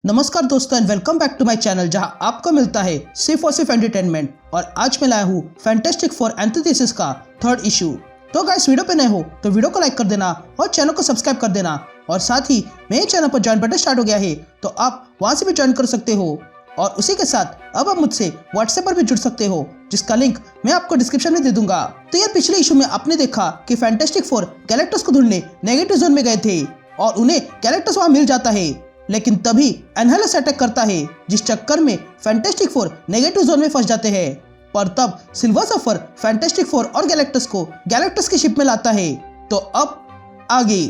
नमस्कार दोस्तों and welcome back to my channel जहां आपको मिलता है सिर्फ और सिर्फ एंटरटेनमेंट। और आज मैं लाया हूँ फैंटास्टिक फोर एंटीथेसिस का थर्ड इशू। तो गाइस वीडियो पे नए हो तो वीडियो को लाइक कर देना और चैनल को सब्सक्राइब कर देना। और साथ ही मेरे चैनल पर ज्वाइन बटन स्टार्ट हो गया है तो आप वहां से भी ज्वाइन कर सकते हो। और उसी के साथ अब आप मुझसे व्हाट्सएप पर भी जुड़ सकते हो जिसका लिंक मैं आपको डिस्क्रिप्शन में दे दूंगा। तो यार पिछले इशू में आपने देखा कि फैंटास्टिक फोर गैलेक्टस को ढूंढने नेगेटिव जोन में गए थे और उन्हें गैलेक्टस वहां मिल जाता है, लेकिन तभी एनहेलस अटैक करता है जिस चक्कर में फैंटास्टिक फोर नेगेटिव जोन में फंस जाते हैं। पर तब सिल्वर सर्फर फैंटास्टिक फोर और गैलेक्टस को गैलेक्टस की शिप में लाता है। तो अब आगे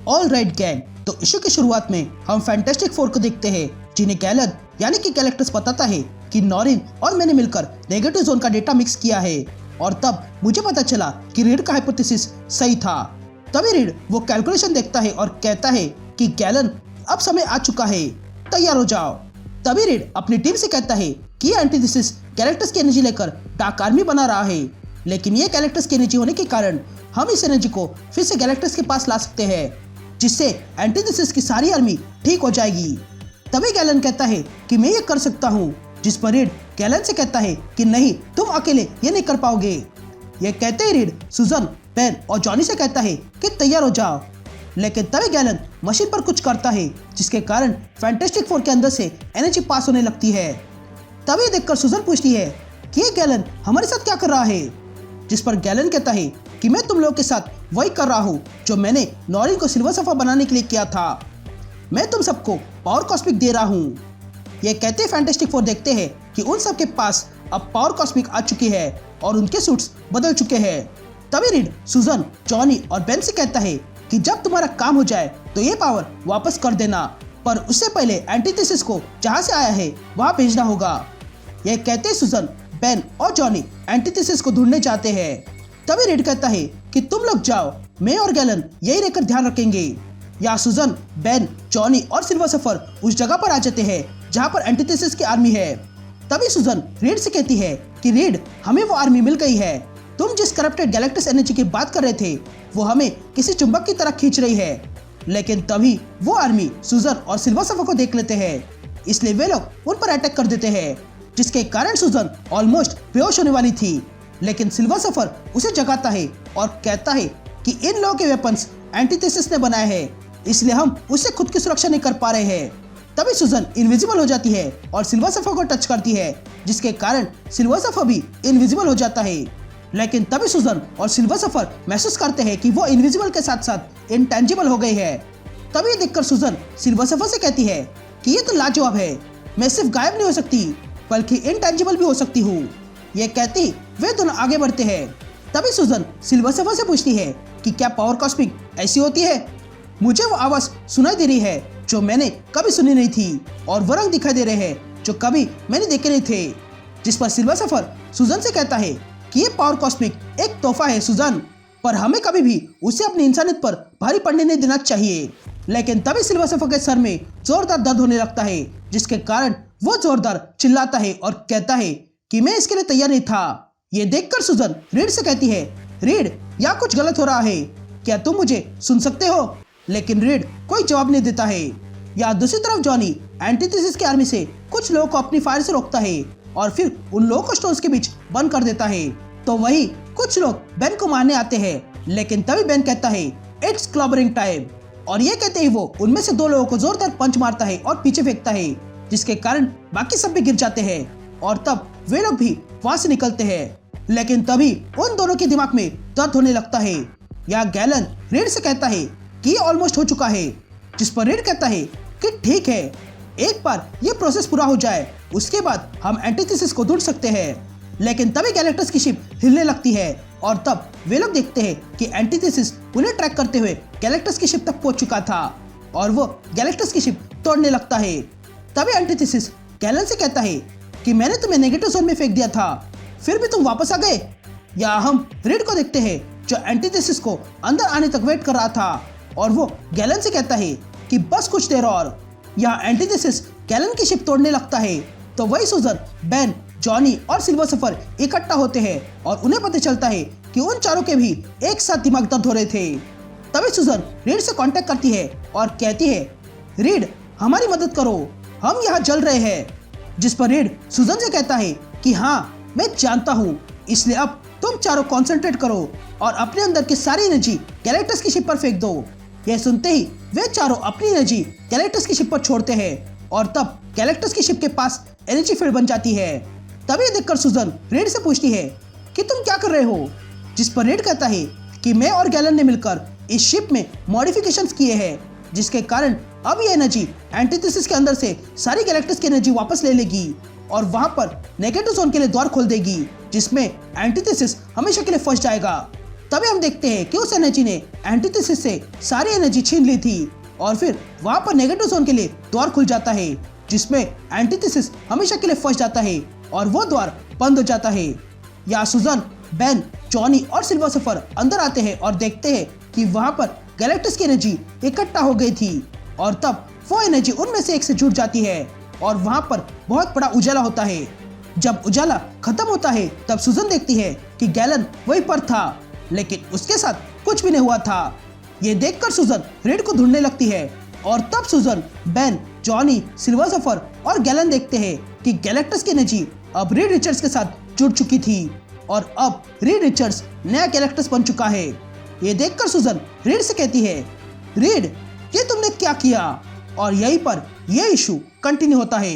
ऑल राइट गैंग, तो इशू की शुरुआत में हम फैंटास्टिक फोर को देखते हैं जिन्हें गैलन यानी कि गैलेक्टस बताता है कि नॉरिन और मैंने मिलकर नेगेटिव जोन का डेटा मिक्स किया है। और तब मुझे पता चला कि रीड का हाइपोथेसिस सही था। तभी रीड वो कैलकुलेशन देखता है और कहता है कि गैलन अब समय आ चुका है, तैयार हो जाओ। तभी रीड अपनी टीम से कहता है कि ये एंटीथेसिस गैलेक्टस की एनर्जी लेकर डार्क आर्मी बना रहा है, लेकिन ये गैलेक्टस की एनर्जी होने के कारण हम इस एनर्जी को फिर से गैलेक्टस के पास ला सकते हैं जिससे एंटीथेसिस की सारी आर्मी ठीक हो जाएगी। तभी गैलन कहता है कि मैं ये कर सकता हूँ, जिस पर रीड गैलन से कहता है कि नहीं, तुम अकेले ये नहीं कर पाओगे। ये कहते ही रीड सुजन, बेन और जॉनी से कहता है कि तैयार हो जाओ। लेकिन तभी गैलन मशीन पर कुछ करता है जिसके कारण फैंटास्टिक फोर के अंदर से एनर्जी पास होने लगती है। तभी देखकर सुजन पूछती है कि ये गैलन हमारे साथ क्या कर रहा है, जिस पर गैलन कहता है कि मैं तुम लोगों के साथ वही कर रहा हूँ जो मैंने नॉरिन को सिल्वर सर्फर बनाने के लिए किया था। मैं तुम सबको पावर कॉस्मिक दे रहा हूँ। ये कहते फैंटास्टिक फोर देखते हैं कि उन सब के पास अब पावर कॉस्मिक आ चुकी है और उनके सूट्स बदल चुके हैं। तभी रीड सुजन, जॉनी और बेन से कहता है कि जब तुम्हारा काम हो जाए तो ये पावर वापस कर देना, पर उससे पहले एंटीथेसिस को जहाँ से आया है वहाँ भेजना होगा। ये कहते सुजन, बेन और जॉनी एंटीथेसिस को ढूंढने जाते हैं। तभी रीड कहता है कि तुम लोग जाओ, मैं और गैलन यही रहकर ध्यान रखेंगे। या सुजन, बेन, जॉनी और सिल्वर सर्फर उस जगह पर आ जाते हैं जहां पर एंटीथेसिस की आर्मी है। तभी सुजन रीड से कहती है कि रीड, हमें वो आर्मी मिल गई है। तुम जिस करप्टेड गैलेक्टस एनर्जी की बात कर रहे थे वो हमें किसी चुंबक की तरह खींच रही है। लेकिन तभी वो आर्मी सुजन और सिल्वर सर्फर को देख लेते हैं, इसलिए वे लोग उन पर अटैक कर देते हैं, जिसके कारण सुजन ऑलमोस्ट बेहोश होने वाली थी। लेकिन सिल्वर सर्फर उसे जगाता है और कहता है कि इन लोगों के वेपन्स एंटीथेसिस ने बनाए हैं, इसलिए हम उससे खुद की सुरक्षा नहीं कर पा रहे हैं। तभी सुजन इनविजिबल हो जाती है और सिल्वर सर्फर को टच करती है, जिसके कारण सिल्वर सर्फर भी इनविजिबल हो जाता है। लेकिन तभी सुजन और सिल्वर सर्फर महसूस करते हैं कि वो इनविजिबल के साथ साथ इंटेंजिबल हो गई है। तभी देखकर सुजन सिल्वर सर्फर से कहती है कि ये तो लाजवाब है, मैं सिर्फ गायब नहीं हो सकती बल्कि इंटेंजिबल भी हो सकती हूँ। ये कहती वे दोनों आगे बढ़ते हैं। तभी सुजन सिल्वर सर्फर से पूछती है कि क्या पावर कॉस्मिक ऐसी होती है। मुझे वो आवाज सुनाई दे रही है जो मैंने कभी सुनी नहीं थी और वो रंग दिखाई दे रहे हैं जो कभी मैंने देखे नहीं थे। जिस पर सिल्वर सर्फर सुजन से कहता है कि ये पावर कॉस्मिक एक तोहफा है सुजन, पर हमें कभी भी उसे अपनी इंसानियत पर भारी पड़ने नहीं देना चाहिए। लेकिन तभी सिल्वर सर्फर के सर में जोरदार दर्द होने लगता है, जिसके कारण वो जोरदार चिल्लाता है और कहता है कि मैं इसके लिए तैयार नहीं था। ये देखकर सुजन रीड से कहती है, रीड, यहाँ कुछ गलत हो रहा है, क्या तुम मुझे सुन सकते हो। लेकिन रीड कोई जवाब नहीं देता है। या दूसरी तरफ जॉनी एंटीथेसिस की आर्मी से कुछ लोगों को अपनी फायर से रोकता है और फिर उन लोगों को स्टोन्स के बीच बंद कर देता है। तो वही कुछ लोग बेन को मारने आते हैं, लेकिन तभी बेन कहता है इट्स क्लॉबरिंग टाइम, और ये कहते ही वो उनमें से दो लोगों को जोरदार पंच मारता है और पीछे फेंकता है, जिसके कारण बाकी सब भी गिर जाते हैं और तब वे लोग भी वहां से निकलते हैं। लेकिन तभी उन दोनों के दिमाग में दर्द होने लगता है। या गैलन रीड से कहता है कि ये ऑलमोस्ट हो चुका है, जिस पर रीड कहता है कि ठीक है, एक बार ये प्रोसेस पूरा हो जाए उसके बाद हम एंटीथेसिस को ढूंढ सकते हैं। लेकिन तभी गैलेक्टस की शिप हिलने लगती है और तब वे लोग देखते हैं कि एंटीथेसिस उन्हें ट्रैक करते हुए गैलेक्टस की शिप तक पहुंच चुका था और वो गैलेक्टस की शिप तोड़ने लगता है। तभी एंटीथेसिस गैलन से कहता है कि मैंने तुम्हें नेगेटिव जोन में फेंक दिया था, फिर भी तुम वापस आ गए। या हम रीड को देखते हैं जो एंटीथेसिस को अंदर आने तक वेट कर रहा था और वो गैलन से कहता है कि बस कुछ देर और। यहाँ एंटीथेसिस गैलन की शिप तोड़ने लगता है तो वही सुजन, बेन, जॉनी और सिल्वर सफर इकट्ठा होते हैं और उन्हें पता चलता है कि उन चारों के भी एक साथ दिमाग दर्द हो रहे थे। तभी सुजन रीड से कांटेक्ट करती है और कहती है, रीड हमारी मदद करो, हम यहाँ जल रहे हैं। जिस पर रीड सुजन से कहता है कि हाँ मैं जानता हूँ, इसलिए अब तुम चारों कॉन्सेंट्रेट करो और अपने अंदर की सारी एनर्जी गैलेक्टस की शिप पर फेंक दो। यह सुनते ही वे चारों अपनी एनर्जी गैलेक्टस की शिप पर छोड़ते हैं और तब गैलेक्टस की शिप के पास एनर्जी फील्ड बन जाती है। तभी देखकर सुजन रीड से पूछती है कि तुम क्या कर रहे हो, जिस पर रीड कहता है कि मैं और गैलन ने मिलकर इस शिप में मॉडिफिकेशंस किए हैं, जिसके कारण अब ये एनर्जी एंटीथेसिस के अंदर से सारी गैलेक्टस की एनर्जी वापस ले लेगी और वहां पर नेगेटिव जोन के लिए द्वार खोल देगी, जिसमें एंटीथेसिस हमेशा के लिए फंस जाएगा। तभी हम देखते हैं कि उस एनर्जी ने एंटीथेसिस से सारी एनर्जी छीन ली थी और फिर वहां पर नेगेटिव जोन के लिए द्वार खुल जाता है, जिसमें एंटीथेसिस हमेशा के लिए फंस जाता है और वो द्वार बंद हो जाता है। या सुजन, बेन, जॉनी और सिल्वर सफर अंदर आते हैं और देखते हैं कि वहां पर गैलेक्टस की एनर्जी इकट्ठा हो गई थी और तब वो एनर्जी उनमें से एक से जुड़ जाती है और वहां पर बहुत बड़ा उजाला होता है। जब उजाला खत्म होता है तब सुजन देखती है कि गैलन वहीं पर था, लेकिन उसके साथ कुछ भी नहीं हुआ था। ये देखकर सुजन रीड को ढूंढने लगती है और तब सुजन, बेन, जॉनी, सिल्वर सफर और गैलन देखते हैं कि गैलेक्टस की एनर्जी अब रीड रिचर्ड्स के साथ जुड़ चुकी थी और अब रीड रिचर्ड्स नया गैलेक्टस बन चुका है। ये देखकर सुजन रीड से कहती है, रीड ये तुमने क्या किया? और यहीं पर यह इशू कंटिन्यू होता है।